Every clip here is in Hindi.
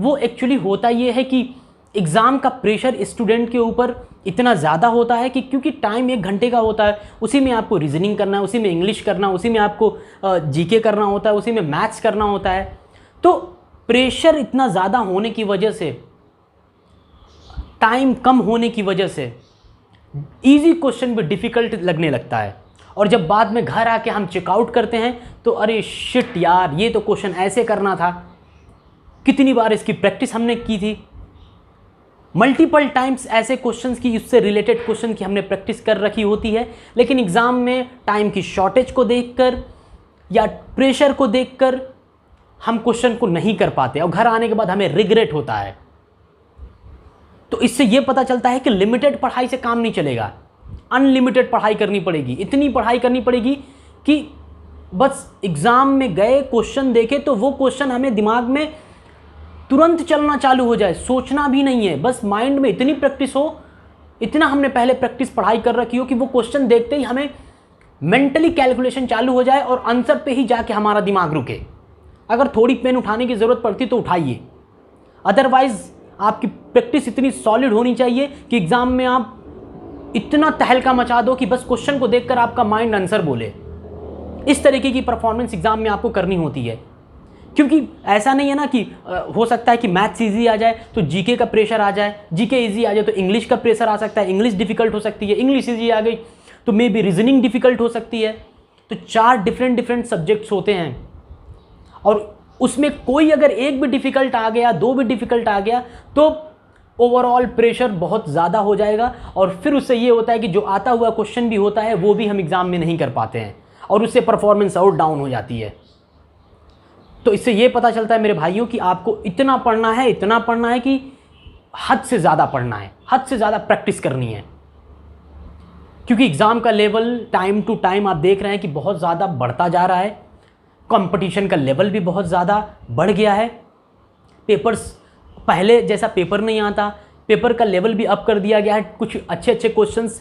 वो एक्चुअली होता ये है कि एग्ज़ाम का प्रेशर स्टूडेंट के ऊपर इतना ज़्यादा होता है कि क्योंकि टाइम 1 घंटे का होता है, उसी में आपको रीजनिंग करना है, उसी में इंग्लिश करना, उसी में आपको जीके करना होता है, उसी में मैथ्स करना होता है। तो प्रेशर इतना ज़्यादा होने की वजह से, टाइम कम होने की वजह से इजी क्वेश्चन भी डिफ़िकल्ट लगने लगता है। और जब बाद में घर आके हम चेकआउट करते हैं तो अरे शिट यार, ये तो क्वेश्चन ऐसे करना था, कितनी बार इसकी प्रैक्टिस हमने की थी, मल्टीपल टाइम्स ऐसे क्वेश्चंस की, उससे रिलेटेड क्वेश्चन की हमने प्रैक्टिस कर रखी होती है, लेकिन एग्ज़ाम में टाइम की शॉर्टेज को देखकर या प्रेशर को देखकर हम क्वेश्चन को नहीं कर पाते और घर आने के बाद हमें रिग्रेट होता है। तो इससे यह पता चलता है कि लिमिटेड पढ़ाई से काम नहीं चलेगा, अनलिमिटेड पढ़ाई करनी पड़ेगी। इतनी पढ़ाई करनी पड़ेगी कि बस एग्ज़ाम में गए, क्वेश्चन देखे तो वो क्वेश्चन हमें दिमाग में तुरंत चलना चालू हो जाए, सोचना भी नहीं है, बस माइंड में इतनी प्रैक्टिस हो, इतना हमने पहले प्रैक्टिस पढ़ाई कर रखी हो कि वो क्वेश्चन देखते ही हमें मेंटली कैलकुलेशन चालू हो जाए और आंसर पे ही जाके हमारा दिमाग रुके। अगर थोड़ी पेन उठाने की ज़रूरत पड़ती तो उठाइए, अदरवाइज़ आपकी प्रैक्टिस इतनी सॉलिड होनी चाहिए कि एग्ज़ाम में आप इतना तहलका मचा दो कि बस क्वेश्चन को देखकर आपका माइंड आंसर बोले। इस तरीके की परफॉर्मेंस एग्ज़ाम में आपको करनी होती है, क्योंकि ऐसा नहीं है ना कि हो सकता है कि मैथ्स ईजी आ जाए तो जीके का प्रेशर आ जाए, जीके ईजी आ जाए तो इंग्लिश का प्रेशर आ सकता है, इंग्लिश डिफ़िकल्ट हो सकती है, इंग्लिश ईजी आ गई तो मे बी रीजनिंग डिफ़िकल्ट हो सकती है। तो 4 डिफरेंट सब्जेक्ट्स होते हैं और उसमें कोई अगर एक भी डिफ़िकल्ट आ गया, 2 भी डिफ़िकल्ट आ गया तो ओवरऑल प्रेशर बहुत ज़्यादा हो जाएगा और फिर उससे ये होता है कि जो आता हुआ क्वेश्चन भी होता है वो भी हम एग्ज़ाम में नहीं कर पाते हैं और उससे परफॉर्मेंस और डाउन हो जाती है। तो इससे ये पता चलता है मेरे भाइयों कि आपको इतना पढ़ना है कि हद से ज़्यादा पढ़ना है, हद से ज़्यादा प्रैक्टिस करनी है, क्योंकि एग्ज़ाम का लेवल टाइम टू टाइम आप देख रहे हैं कि बहुत ज़्यादा बढ़ता जा रहा है, कंपटीशन का लेवल भी बहुत ज़्यादा बढ़ गया है, पेपर्स पहले जैसा पेपर नहीं आता, पेपर का लेवल भी अप कर दिया गया है, कुछ अच्छे क्वेश्चंस,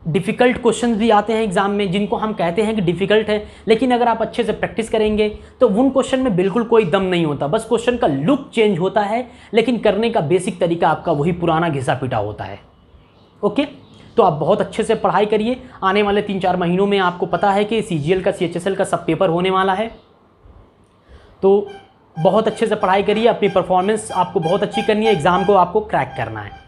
डिफ़िकल्ट क्वेश्चंस भी आते हैं एग्ज़ाम में जिनको हम कहते हैं कि डिफ़िकल्ट है, लेकिन अगर आप अच्छे से प्रैक्टिस करेंगे तो उन क्वेश्चन में बिल्कुल कोई दम नहीं होता, बस क्वेश्चन का लुक चेंज होता है लेकिन करने का बेसिक तरीका आपका वही पुराना घिसा पिटा होता है। ओके, तो आप बहुत अच्छे से पढ़ाई करिए। आने वाले 3-4 महीनों में आपको पता है कि CGL का CHSL का सब पेपर होने वाला है, तो बहुत अच्छे से पढ़ाई करिए, अपनी परफॉर्मेंस आपको बहुत अच्छी करनी है, एग्ज़ाम को आपको क्रैक करना है।